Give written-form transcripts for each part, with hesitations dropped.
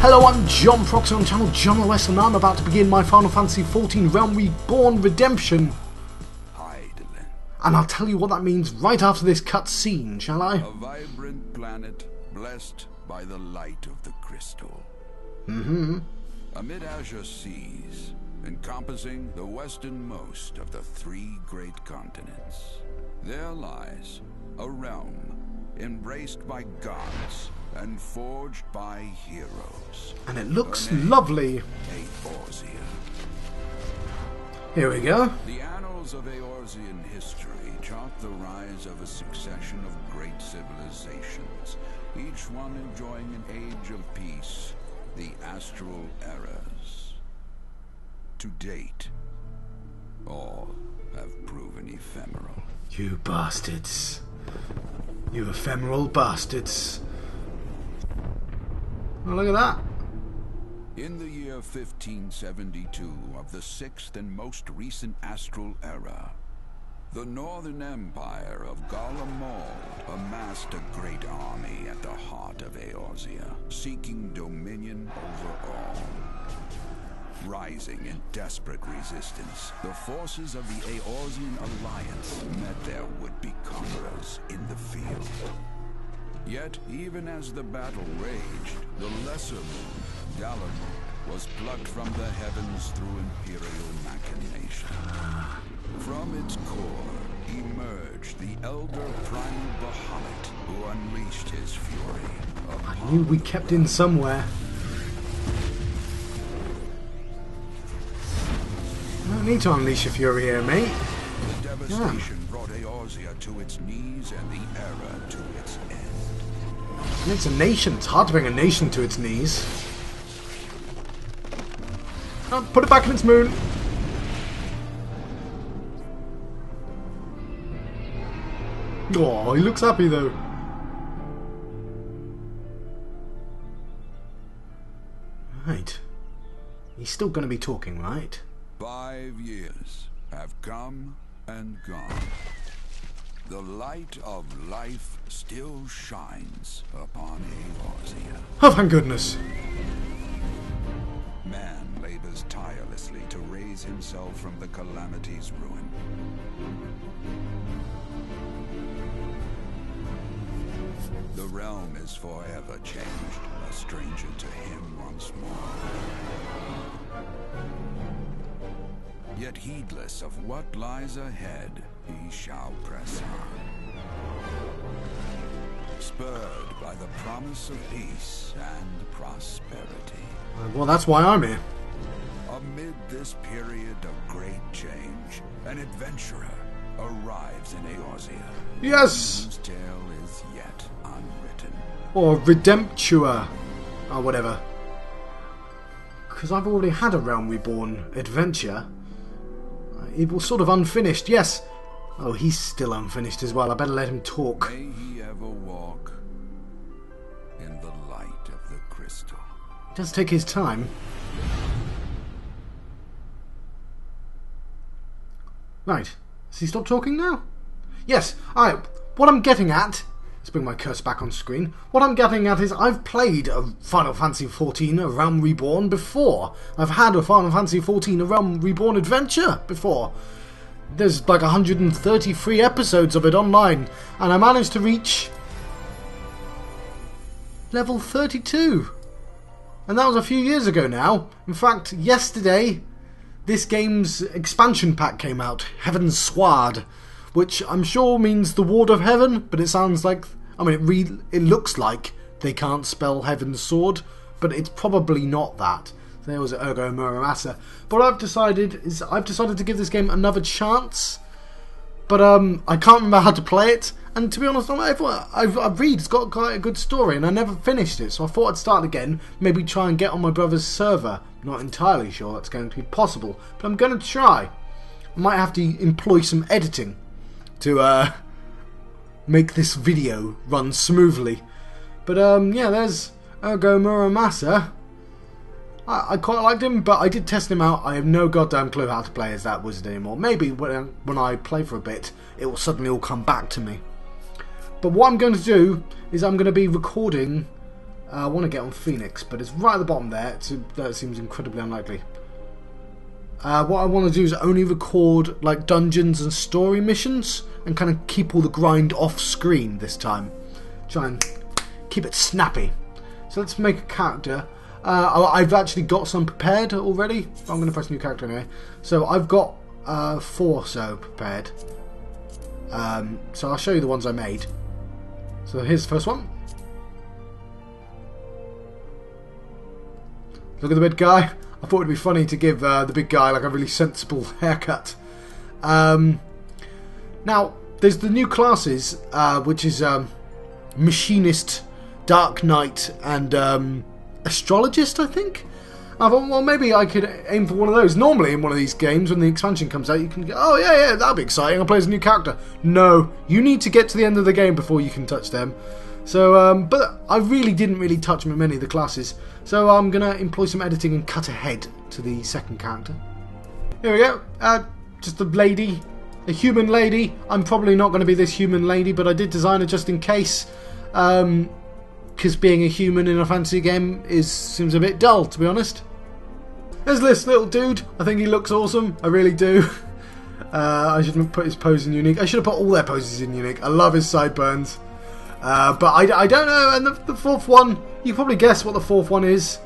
Hello, I'm John Proxy on channel John OS, and I'm about to begin my Final Fantasy XIV Realm Reborn Redemption. And I'll tell you what that means right after this cutscene, shall I? A vibrant planet blessed by the light of the crystal. Amid azure seas, encompassing the westernmost of the 3 great continents, there lies a realm embraced by gods and forged by heroes. And it looks lovely. Eorzea. Here we go. The annals of Eorzean history chart the rise of a succession of great civilizations, each one enjoying an age of peace, the astral eras. To date, all have proven ephemeral. You bastards. You ephemeral bastards. Oh, look at that. In the year 1572 of the 6th and most recent astral era, the Northern Empire of Garlemald amassed a great army at the heart of Eorzea, seeking dominion over all. Rising in desperate resistance, the forces of the Eorzean alliance met their would-be conquerors in the field. Yet, even as the battle raged, the lesser moon, Galamon, was plucked from the heavens through imperial machination. From its core emerged the elder primal Bahamut, who unleashed his fury. I knew we kept in somewhere. I don't need to unleash your fury here, mate. The devastation brought Eorzea to its knees and the era to its end. And it's a nation. It's hard to bring a nation to its knees. Oh, put it back in its moon. Oh, he looks happy though. Right. He's still going to be talking, right? 5 years have come and gone. The light of life still shines upon Eorzea. Oh, thank goodness. Man labors tirelessly to raise himself from the calamity's ruin. The realm is forever changed, a stranger to him once more. Yet heedless of what lies ahead, he shall press on. Spurred by the promise of peace and prosperity. Well, that's why I'm here. Amid this period of great change, an adventurer arrives in Eorzea. Yes! Whose tale is yet unwritten. Or Redemptua. Or whatever. Because I've already had a Realm Reborn adventure. It was sort of unfinished, yes. Oh, he's still unfinished as well. I better let him talk. May he ever walk in the light of the crystal. It does take his time. Right. Has he stopped talking now? Yes. Alright. What I'm getting at... Let's bring my cursor back on screen. What I'm getting at is I've played a Final Fantasy XIV, a Realm Reborn, before. I've had a Final Fantasy XIV, a Realm Reborn adventure before. There's like 133 episodes of it online, and I managed to reach level 32. And that was a few years ago now. In fact, yesterday, this game's expansion pack came out, Heaven's Sword, which I'm sure means the Ward of Heaven, but it sounds like, I mean, it looks like they can't spell Heaven's Sword, but it's probably not that. There was Ergo Muramasa. But what I've decided to give this game another chance, but I can't remember how to play it, and to be honest, I've read it's got quite a good story, and I never finished it, so I thought I'd start again, maybe try and get on my brother's server. Not entirely sure that's going to be possible, but I'm going to try. I might have to employ some editing to make this video run smoothly. But yeah, there's Ergo Muramasa. I quite liked him, but I did test him out. I have no goddamn clue how to play as that wizard anymore. Maybe when I play for a bit, it will suddenly all come back to me. But what I'm going to do is I'm going to be recording I want to get on Phoenix, but it's right at the bottom there. That seems incredibly unlikely. What I want to do is only record like dungeons and story missions and kind of keep all the grind off screen this time. Try and keep it snappy. So let's make a character. I've actually got some prepared already. I'm going to press new character anyway. So I've got 4 or so prepared. So I'll show you the ones I made. So here's the first one. Look at the big guy. I thought it'd be funny to give the big guy like a really sensible haircut. Now, there's the new classes, which is Machinist, Dark Knight, and Astrologist, I think. I thought, well, maybe I could aim for one of those. Normally, in one of these games, when the expansion comes out, you can go, oh, yeah, that'll be exciting. I'll play as a new character. No, you need to get to the end of the game before you can touch them. So, but I really didn't touch many of the classes. So I'm going to employ some editing and cut ahead to the second character. Here we go. Just a lady. A human lady. I'm probably not going to be this human lady, but I did design her just in case. Because being a human in a fantasy game seems a bit dull, to be honest. There's this little dude. I think he looks awesome. I really do. I shouldn't put his pose in unique. I should have put all their poses in unique. I love his sideburns. But I don't know. And the fourth one, you can probably guess what the fourth one is.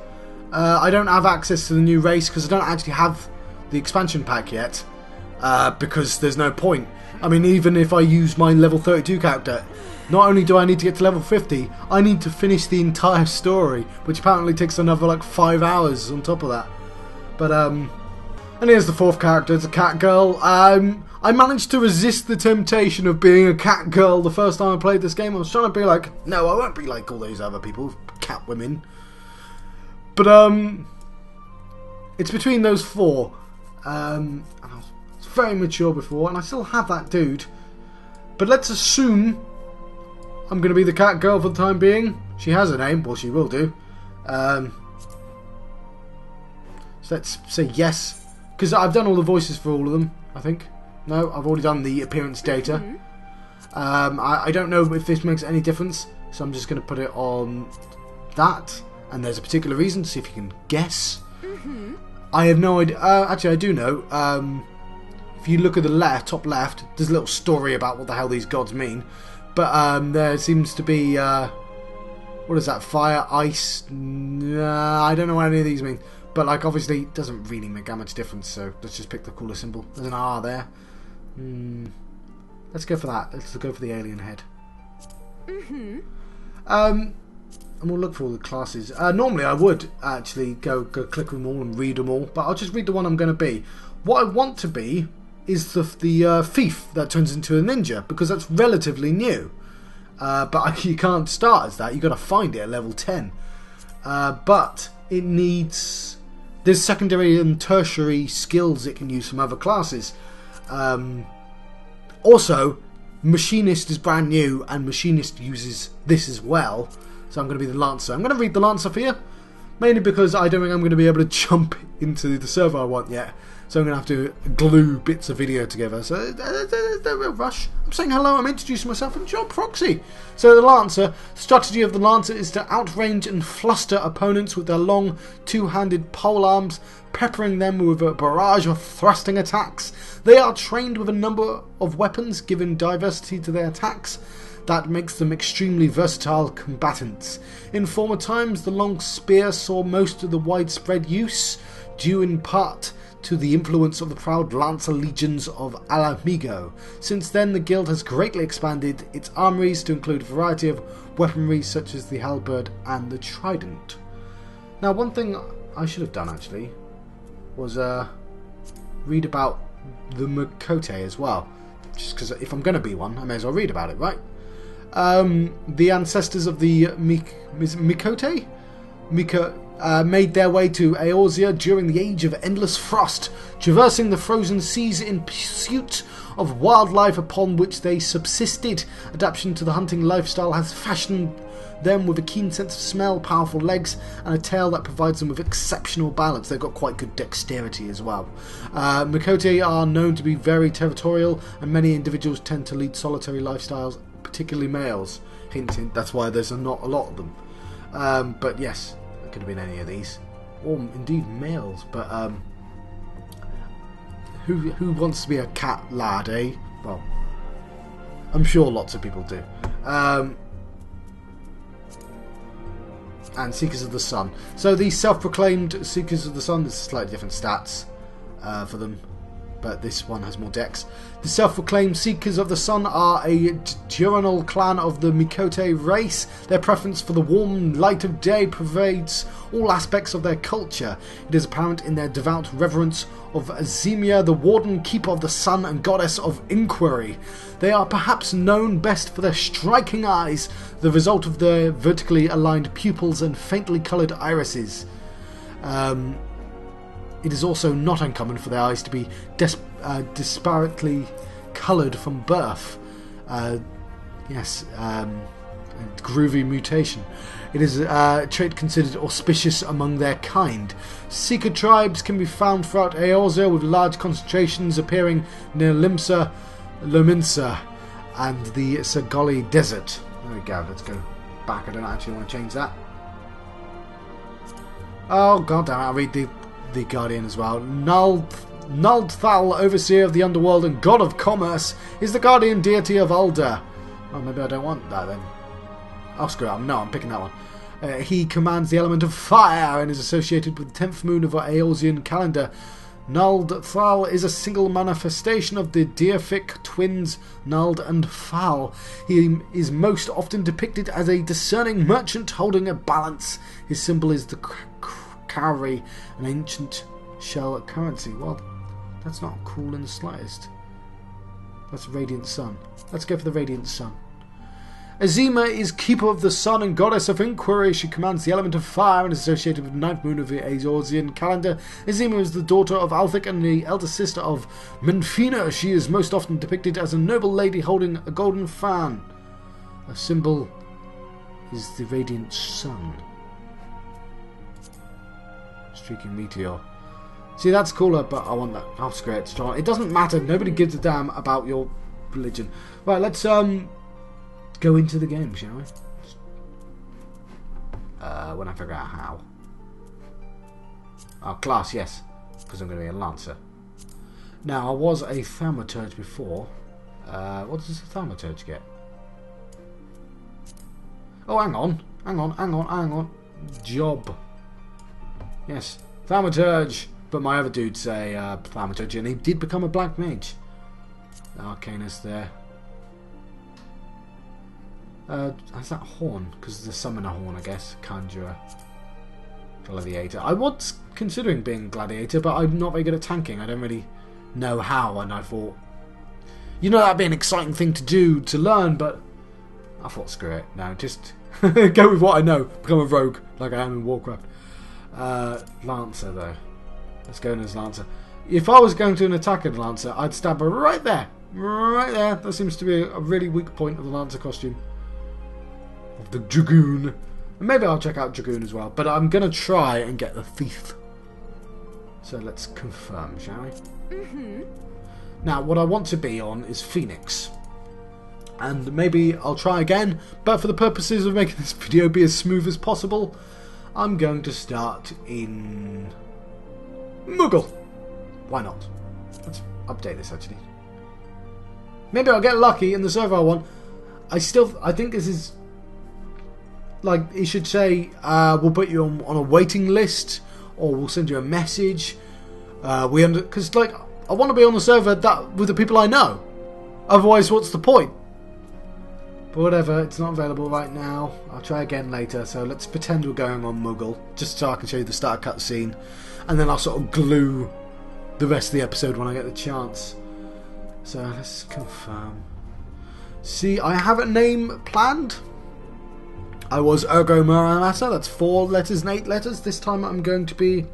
I don't have access to the new race because I don't actually have the expansion pack yet. Because there's no point. I mean, even if I use my level 32 character, not only do I need to get to level 50, I need to finish the entire story, which apparently takes another like 5 hours on top of that. But and here's the fourth character. It's a cat girl. I managed to resist the temptation of being a cat girl the first time I played this game. I was trying to be like, no, I won't be like all those other people, cat women. But it's between those 4. And I was very mature before, and I still have that dude. But let's assume I'm going to be the cat girl for the time being. She has a name. Well, she will do. So let's say yes. Because I've done all the voices for all of them, I think. No, I've already done the appearance data. I don't know if this makes any difference. So I'm just going to put it on that. And there's a particular reason to see if you can guess. I have no idea. Actually, I do know. If you look at the top left, there's a little story about what the hell these gods mean. But there seems to be, what is that, fire, ice, I don't know what any of these mean. But like obviously it doesn't really make that much difference, so let's just pick the cooler symbol. There's an R there. Let's go for that. Let's go for the alien head. And we'll look for all the classes. Normally I would actually go click them all and read them all, but I'll just read the one I'm going to be. What I want to be is the thief that turns into a ninja, because that's relatively new. But you can't start as that. You've got to find it at level 10. But it needs... There's secondary and tertiary skills it can use from other classes. Also, Machinist is brand new, and Machinist uses this as well. So I'm going to be the Lancer. I'm going to read the Lancer for you. Mainly because I don't think I'm going to be able to jump into the server I want yet. So I'm going to have to glue bits of video together. So there's no real rush. I'm saying hello, I'm introducing myself, and John Proxy. So the Lancer, strategy of the Lancer is to outrange and fluster opponents with their long two-handed polearms, peppering them with a barrage of thrusting attacks. They are trained with a number of weapons, giving diversity to their attacks. That makes them extremely versatile combatants. In former times, the long spear saw most of the widespread use, due in part to the influence of the proud Lancer legions of Alamigo. Since then, the guild has greatly expanded its armories to include a variety of weaponry such as the halberd and the trident. Now, one thing I should have done actually was read about the Miqo'te as well. Just because if I'm going to be one, I may as well read about it, right? The ancestors of the Miqo'te made their way to Eorzea during the Age of Endless Frost, traversing the frozen seas in pursuit of wildlife upon which they subsisted. Adaptation to the hunting lifestyle has fashioned them with a keen sense of smell, powerful legs, and a tail that provides them with exceptional balance. They've got quite good dexterity as well. Miqo'te are known to be very territorial, and many individuals tend to lead solitary lifestyles, particularly males. Hint, hint, that's why there's not a lot of them. But yes, it could have been any of these, or indeed males. But who wants to be a cat lad, eh? Well, I'm sure lots of people do. And Seekers of the Sun. So the self-proclaimed Seekers of the Sun, there's slightly different stats for them, but this one has more decks. The self-proclaimed Seekers of the Sun are a diurnal clan of the Miqo'te race. Their preference for the warm light of day pervades all aspects of their culture. It is apparent in their devout reverence of Eorzea, the warden, keeper of the sun and goddess of inquiry. They are perhaps known best for their striking eyes, the result of their vertically aligned pupils and faintly coloured irises. It is also not uncommon for their eyes to be disparately coloured from birth. Groovy mutation. It is a trait considered auspicious among their kind. Seeker tribes can be found throughout Eorzea, with large concentrations appearing near Lominsa and the Sagoli Desert. There we go, let's go back. I don't actually want to change that. Oh god damn it, I'll read the Guardian as well. Nuldthal, overseer of the underworld and god of commerce, is the guardian deity of Ulder. Oh, maybe I don't want that then. Oh, screw it. No, I'm picking that one. He commands the element of fire and is associated with the 10th moon of our Eorzean calendar. Nuldthal is a single manifestation of the deific twins Nuld and Thal. He is most often depicted as a discerning merchant holding a balance. His symbol is the cowrie, an ancient shell currency. Well, that's not cool in the slightest. That's Radiant Sun. Let's go for the Radiant Sun. Azima is keeper of the sun and goddess of inquiry. She commands the element of fire and is associated with the 9th moon of the Eorzean calendar. Azima is the daughter of Althic and the elder sister of Menfina. She is most often depicted as a noble lady holding a golden fan. Her symbol is the Radiant Sun. Streaking meteor. See, that's cooler, but I want that. Oh, screw it. It doesn't matter. Nobody gives a damn about your religion. Right, let's go into the game, shall we? When I figure out how. Oh, class, yes. Because I'm going to be a Lancer. Now, I was a Thaumaturge before. What does a Thaumaturge get? Oh, hang on. Job. Yes, Thaumaturge. But my other dude's a Thaumaturge, and he did become a Black Mage. Arcanist there. Has that horn? Because the summoner horn, I guess. Conjurer. Gladiator. I was considering being Gladiator, but I'm not very good at tanking. I don't really know how, and I thought, you know, that'd be an exciting thing to do, to learn, but I thought, screw it. No, just go with what I know. Become a rogue, like I am in Warcraft. Lancer, though. Let's go in as Lancer. If I was going to an attack of Lancer, I'd stab her right there. Right there. That seems to be a really weak point of the Lancer costume. Of the Dragoon. And maybe I'll check out Dragoon as well. But I'm going to try and get the Thief. So let's confirm, shall we? Mm-hmm. Now, what I want to be on is Phoenix. And maybe I'll try again. But for the purposes of making this video be as smooth as possible, I'm going to start in Moogle. Why not? Let's update this actually. Maybe I'll get lucky in the server I want. I think this is like, it should say we'll put you on a waiting list, or we'll send you a message. Because like, I want to be on the server with the people I know. Otherwise, what's the point? But whatever, it's not available right now. I'll try again later. So let's pretend we're going on Moogle, just so I can show you the start cutscene, and then I'll sort of glue the rest of the episode when I get the chance. So let's confirm. See, I have a name planned. I was Ergo Muramasa. That's 4 letters and 8 letters. This time I'm going to be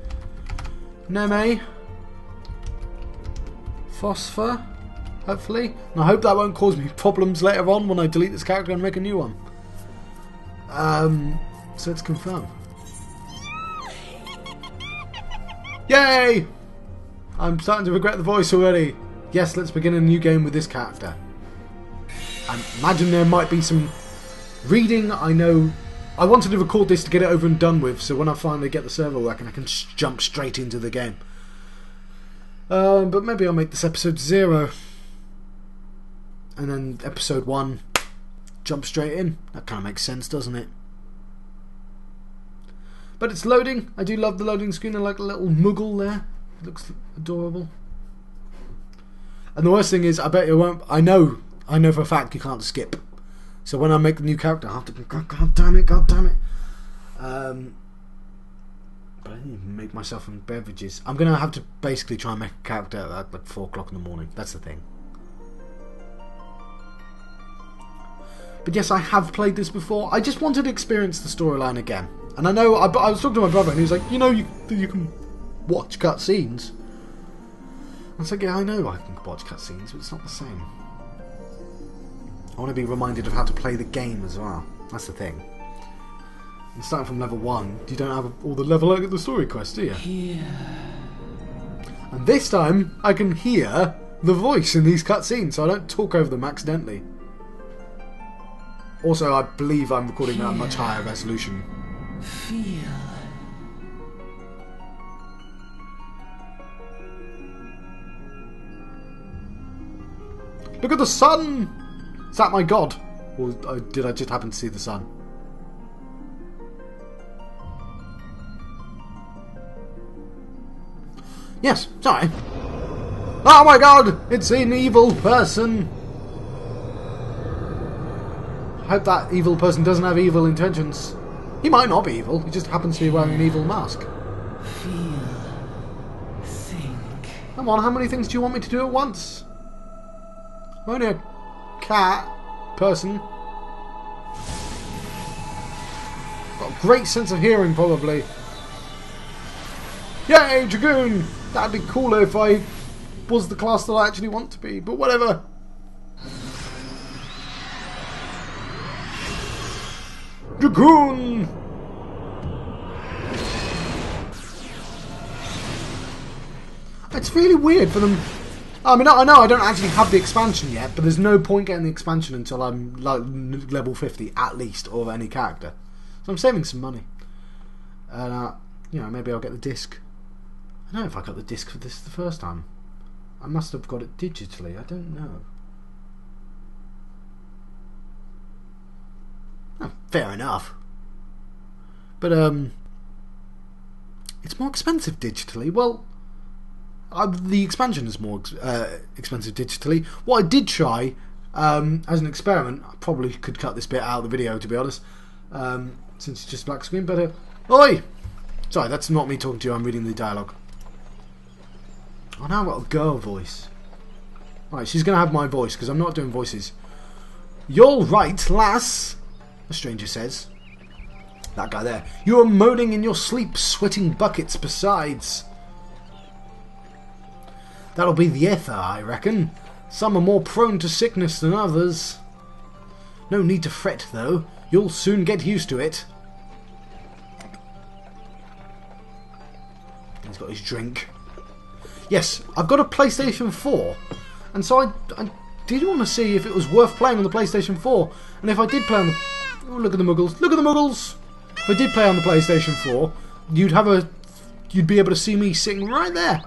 Neme Phosphor. Hopefully. And I hope that won't cause me problems later on when I delete this character and make a new one. So let's confirm. Yay! I'm starting to regret the voice already. Yes, let's begin a new game with this character. I imagine there might be some reading. I know I wanted to record this to get it over and done with, so when I finally get the server working, I can jump straight into the game. But maybe I'll make this episode 0. And then episode 1, jump straight in. That kind of makes sense, doesn't it? But it's loading. I do love the loading screen. I like a little muggle there. It looks adorable. And the worst thing is, I bet you won't. I know for a fact you can't skip. So when I make the new character, I have to go, God damn it. But I need to make myself some beverages. I'm going to have to basically try and make a character at like 4 o'clock in the morning. That's the thing. But yes, I have played this before. I just wanted to experience the storyline again. And I know, I was talking to my brother and he was like, you know, you can watch cutscenes. I was like, yeah, I know I can watch cutscenes, but it's not the same. I want to be reminded of how to play the game as well. That's the thing. And starting from level 1, you don't have all the level out of the story quest, do you? Here. And this time, I can hear the voice in these cutscenes, so I don't talk over them accidentally. Also, I believe I'm recording at a much higher resolution. Feel. Look at the sun! Is that my god? Or did I just happen to see the sun? Yes, sorry. Oh my god! It's an evil person! I hope that evil person doesn't have evil intentions. He might not be evil, he just happens to be wearing an evil mask. Feel. Think. Come on, how many things do you want me to do at once? I'm only a cat person. Got a great sense of hearing, probably. Yay, Dragoon! That'd be cooler if I was the class that I actually want to be, but whatever. Dragoon! It's really weird for them. I mean, I know I don't actually have the expansion yet, but there's no point getting the expansion until I'm like level 50 at least of any character. So I'm saving some money. And, you know, maybe I'll get the disc. I don't know if I got the disc for this the first time. I must have got it digitally. I don't know. Oh, fair enough. But, it's more expensive digitally. Well, the expansion is more expensive digitally. What I did try, as an experiment, I probably could cut this bit out of the video, to be honest, since it's just black screen, but, oi! Sorry, that's not me talking to you, I'm reading the dialogue. Oh, now I've got a girl voice. Right, she's going to have my voice, because I'm not doing voices. You're right, lass, the stranger says. That guy there. You are moaning in your sleep, sweating buckets besides. That'll be the ether, I reckon. Some are more prone to sickness than others. No need to fret, though. You'll soon get used to it. He's got his drink. Yes, I've got a PlayStation 4. And so I did want to see if it was worth playing on the PlayStation 4. And if I did play on the... Oh, look at the muggles. Look at the muggles! If I did play on the PlayStation 4, you'd be able to see me sitting right there.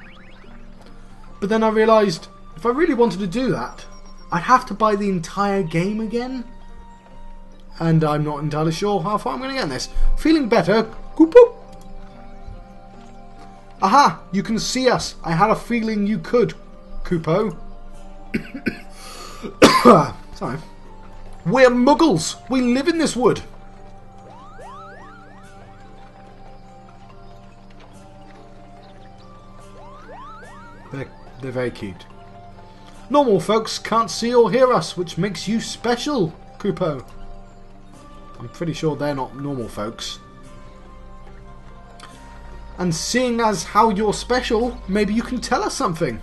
But then I realised, if I really wanted to do that, I'd have to buy the entire game again. And I'm not entirely sure how far I'm going to get in this. Feeling better. Goop-boop. Aha! You can see us. I had a feeling you could, Kupo. Sorry. We're muggles. We live in this wood. They're very cute. Normal folks can't see or hear us, which makes you special, Kupo. I'm pretty sure they're not normal folks. And seeing as how you're special, maybe you can tell us something.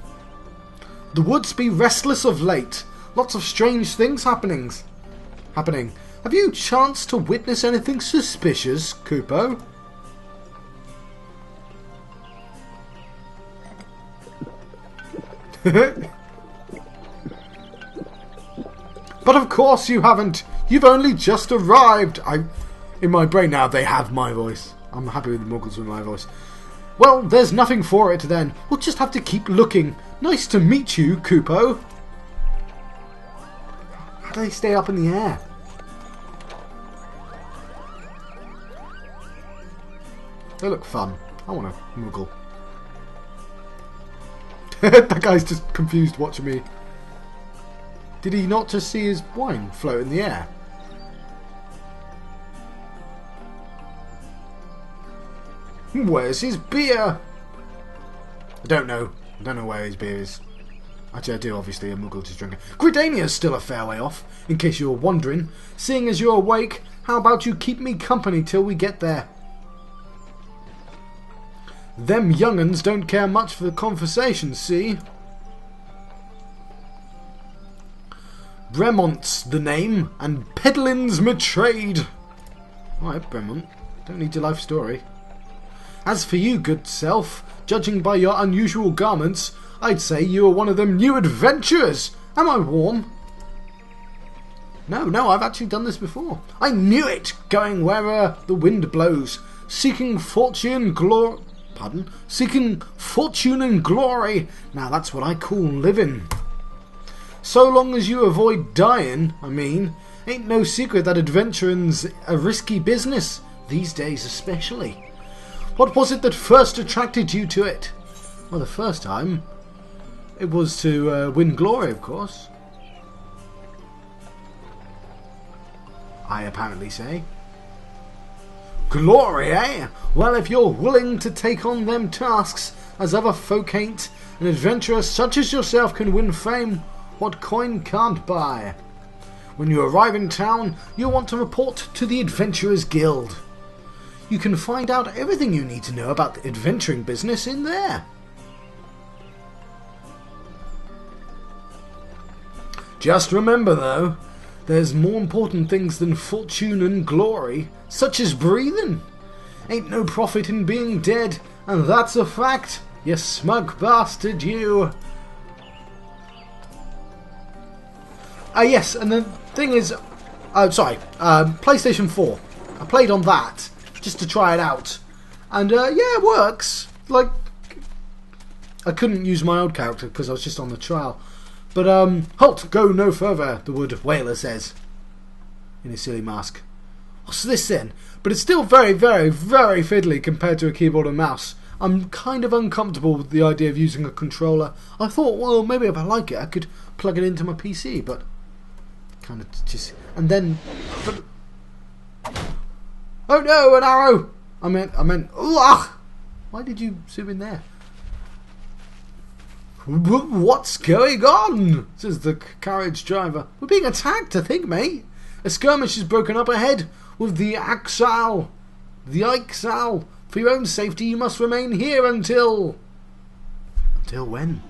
The woods be restless of late. Lots of strange things happening. Have you chanced to witness anything suspicious, Kupo? But of course you haven't. You've only just arrived. in my brain now, they have my voice. I'm happy with the Muggles with my voice. Well, there's nothing for it then. We'll just have to keep looking. Nice to meet you, Kupo. How do they stay up in the air? They look fun. I want a Muggle. That guy's just confused watching me. Did he not just see his wine float in the air? Where's his beer? I don't know. I don't know where his beer is. Actually, I do, obviously. A Muggle just drinking. Gridania's still a fair way off, in case you were wondering. Seeing as you're awake, how about you keep me company till we get there? Them young'uns don't care much for the conversation, see? Bremont's the name, and peddlin's my trade. Alright, Bremont. Don't need your life story. As for you, good self, judging by your unusual garments, I'd say you are one of them new adventurers. Am I warm? No, I've actually done this before. I knew it! Going wherever the wind blows, seeking fortune, seeking fortune and glory. Now that's what I call living. So long as you avoid dying, I mean, ain't no secret that adventuring's a risky business, these days especially. What was it that first attracted you to it? Well, the first time, it was to win glory, of course. I apparently say. Glory, eh? Well, if you're willing to take on them tasks, as other folk ain't, an adventurer such as yourself can win fame what coin can't buy. When you arrive in town, you'll want to report to the Adventurers Guild. You can find out everything you need to know about the adventuring business in there. Just remember though, there's more important things than fortune and glory, such as breathing. Ain't no profit in being dead, and that's a fact, you smug bastard you. Yes, and the thing is, PlayStation 4. I played on that, just to try it out. And yeah, it works. Like, I couldn't use my old character because I was just on the trial. But, halt, go no further, the Wood Whaler says. In his silly mask. What's this then? But it's still very, very, very fiddly compared to a keyboard and mouse. I'm kind of uncomfortable with the idea of using a controller. I thought, well, maybe if I like it, I could plug it into my PC, but kind of just... And then... But, oh no, an arrow! I meant... Ugh! Why did you zoom in there? What's going on? Says the carriage driver. We're being attacked, I think, mate. A skirmish is broken up ahead with the Axal. The Ixal. For your own safety, you must remain here until... Until when?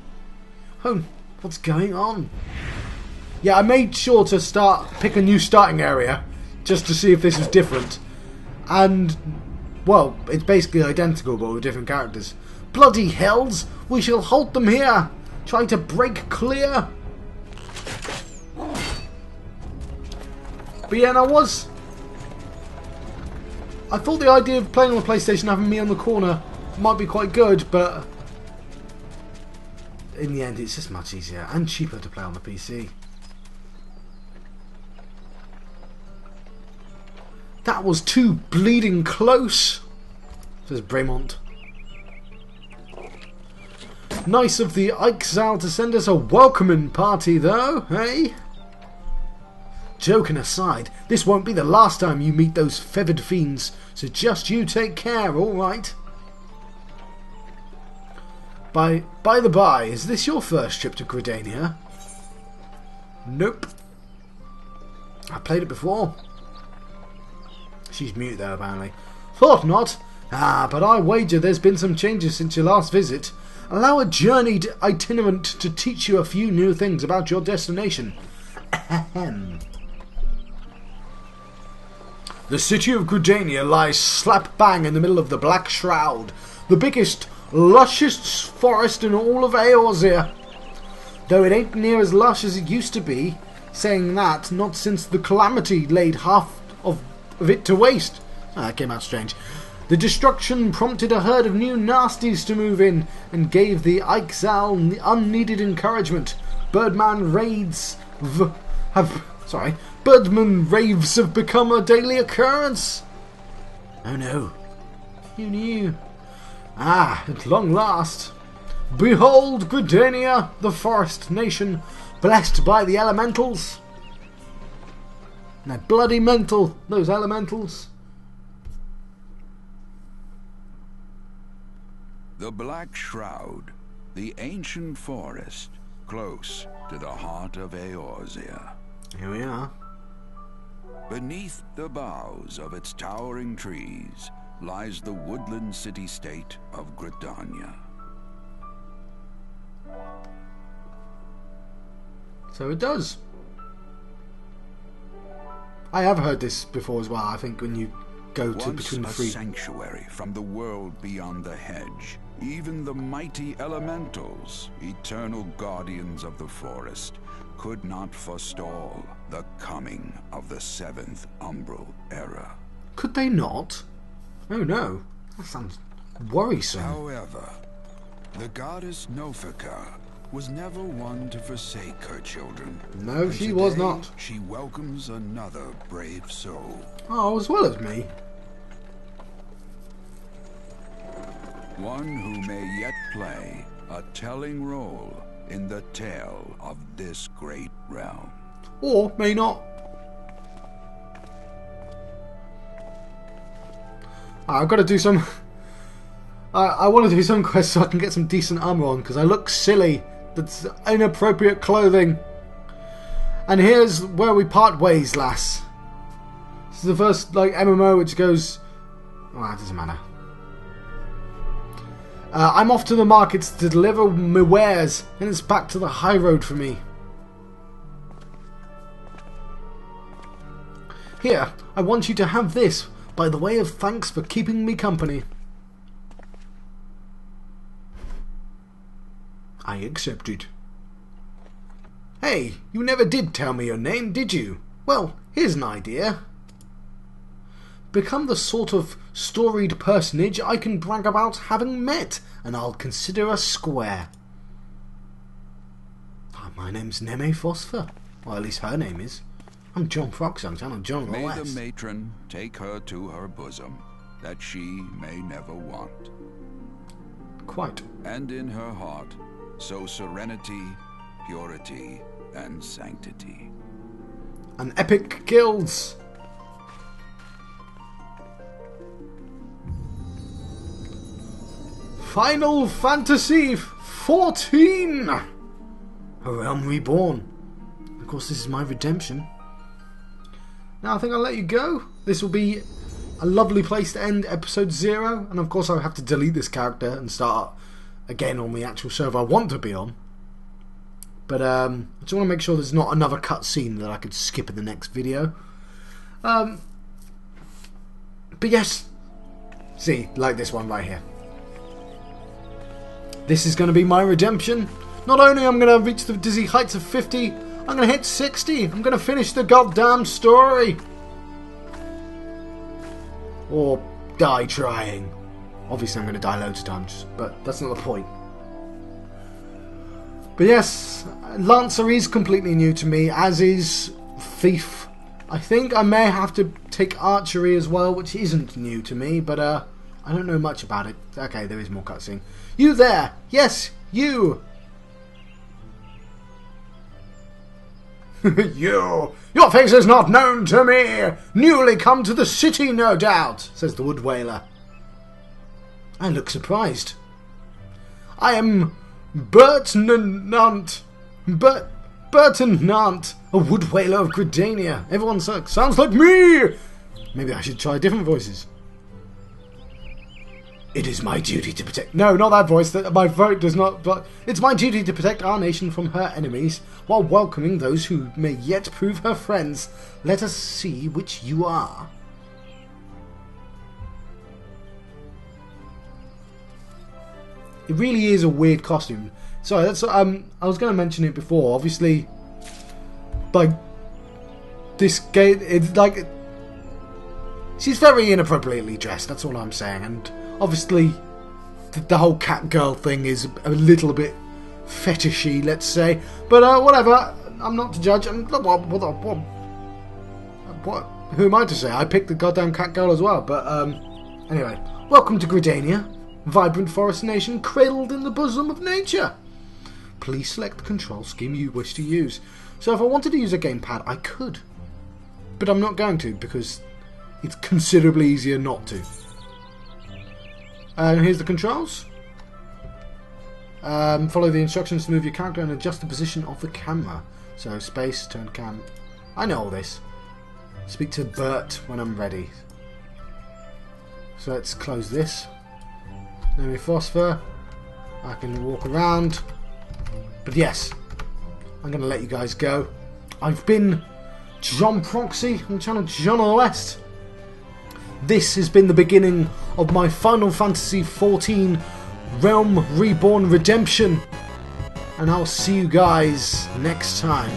Oh, what's going on? Yeah, I made sure to pick a new starting area just to see if this was different. And, well, it's basically identical but with different characters. Bloody hells! We shall halt them here! Trying to break clear! But yeah, I thought the idea of playing on the PlayStation having me on the corner might be quite good, but in the end it's just much easier and cheaper to play on the PC. That was too bleeding close, says Bremont. Nice of the Ixal to send us a welcoming party though, eh? Joking aside, this won't be the last time you meet those feathered fiends, so just you take care, alright? By the by, is this your first trip to Gridania? Nope. I played it before. She's mute though, apparently. Thought not. But I wager there's been some changes since your last visit. Allow a journeyed itinerant to teach you a few new things about your destination. Ahem. The city of Gridania lies slap bang in the middle of the Black Shroud, the biggest, lushest forest in all of Eorzea. Though it ain't near as lush as it used to be, saying that, not since the calamity laid half of of it to waste. Ah, that came out strange. The destruction prompted a herd of new nasties to move in and gave the XIV unneeded encouragement. Birdman raves have become a daily occurrence. Oh no. Who knew? Ah, at long last. Behold Gridania, the forest nation, blessed by the elementals. They're bloody mental, those elementals. The Black Shroud, the ancient forest, close to the heart of Eorzea. Here we are. Beneath the boughs of its towering trees lies the woodland city-state of Gridania. So it does. I have heard this before as well, I think, when you go to between the three. Once a sanctuary from the world beyond the hedge, even the mighty elementals, eternal guardians of the forest, could not forestall the coming of the 7th Umbral Era. Could they not? Oh no, that sounds worrisome. However, the goddess Nofika was never one to forsake her children. No, and she was today, not. She welcomes another brave soul. Oh, as well as me. One who may yet play a telling role in the tale of this great realm. Or may not. I've got to do some... I want to do some quests so I can get some decent armor on, because I look silly. That's inappropriate clothing. And here's where we part ways, lass. This is the first MMO which goes... Oh, that doesn't matter. I'm off to the markets to deliver my wares, and it's back to the high road for me. Here, I want you to have this, by the way of thanks for keeping me company. I accepted. Hey, you never did tell me your name, did you? Well, here's an idea. Become the sort of storied personage I can brag about having met, and I'll consider us square. Oh, my name's Neme Phosphor. Well, at least her name is. I'm John Frogsongs, I'm not John May West. the matron take her to her bosom, that she may never want. Quite. And in her heart, sow serenity, purity, and sanctity. And epic guilds. Final Fantasy XIV! A Realm Reborn. Of course, this is my redemption. Now, I think I'll let you go. This will be a lovely place to end episode 0. And of course, I'll have to delete this character and start again on the actual server I want to be on. But I just want to make sure there's not another cutscene that I could skip in the next video. But yes, see, like this one right here. This is going to be my redemption. Not only am I going to reach the dizzy heights of 50, I'm going to hit 60. I'm going to finish the goddamn story. Or die trying. Obviously I'm going to die loads of times, but that's not the point. But yes, Lancer is completely new to me, as is Thief. I think I may have to take Archery as well, which isn't new to me, but I don't know much about it. Okay, there is more cutscene. You there! Yes, you! You! Your face is not known to me! Newly come to the city, no doubt, says the Wood Wailer. I look surprised. I am Burton-Nant, a Wood Wailer of Gridania. Everyone sounds like me! Maybe I should try different voices. It is my duty to protect... No, not that voice. My vote does not... But it's my duty to protect our nation from her enemies, while welcoming those who may yet prove her friends. Let us see which you are. It really is a weird costume. Sorry, that's... I was going to mention it before. Obviously, like, this game... It's like... she's very inappropriately dressed, that's all I'm saying. And obviously, the whole cat girl thing is a little bit fetishy, let's say. But whatever, I'm not to judge. What? Who am I to say? I picked the goddamn cat girl as well. But anyway, welcome to Gridania, vibrant forest nation cradled in the bosom of nature. Please select the control scheme you wish to use. So if I wanted to use a gamepad, I could. But I'm not going to, because it's considerably easier not to. And here's the controls. Follow the instructions to move your character and adjust the position of the camera. So space, turn cam. I know all this. Speak to Bert when I'm ready. So let's close this. Let me phosphor. I can walk around. But yes, I'm going to let you guys go. I've been John Proxy on the channel John of the West. This has been the beginning of my Final Fantasy XIV Realm Reborn Redemption. And I'll see you guys next time.